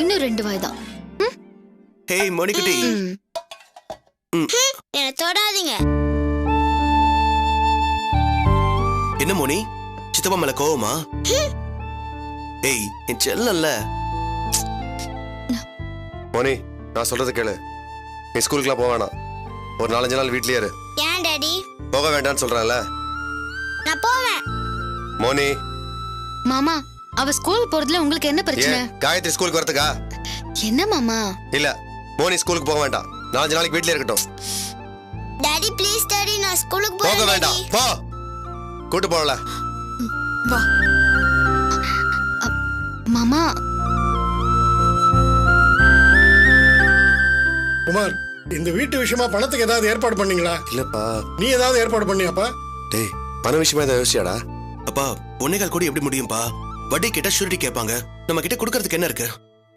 இன்னும் 2 வாய் தான். ஹேய் மோனிகுட்டி. என்ன தொடாதீங்க. என்ன மோனி, சித்தப்பா மேல கோவமா? ஏய் என் செல்லல்ல. மோனி, நான் சொல்றது கேளு. நீ ஸ்கூலுக்குலாம் போக வேணாம். ஒரு 4-5 நாள் வீட்லயே இரு. ஏன் டாடி? போக வேண்டாம்னு சொல்றேன்ல. நான் போவேன். மோனி. மாமா, அவ ஸ்கூல் போறதுல உங்களுக்கு என்ன பிரச்சனை? காயத்ரி ஸ்கூலுக்கு வரதுக்கா? என்ன மாமா? இல்ல, மோனி ஸ்கூலுக்கு போக வேண்டாம். 4 நாளைக்கு வீட்லயே இருக்கட்டும். டாடி ப்ளீஸ் டாடி, நான் ஸ்கூலுக்கு போக வேண்டாம். போ. கூட்டு போறல. வா. மாமா. குமார், இந்த வீட்டு விஷயமா பணத்துக்கு ஏதாவது ஏற்பாடு பண்ணீங்களா? இல்லப்பா. நீ ஏதாவது ஏற்பாடு பண்ணியாப்பா? டேய், பண விஷயமா ஏதாவது யோசிச்சியாடா? அப்பா 1.25 கோடி எப்படி முடியும்பா? வட்டி கேட்டா ஷூரிட்டி கேட்பாங்க. நம்ம கிட்ட கொடுக்கறதுக்கு என்ன இருக்கு?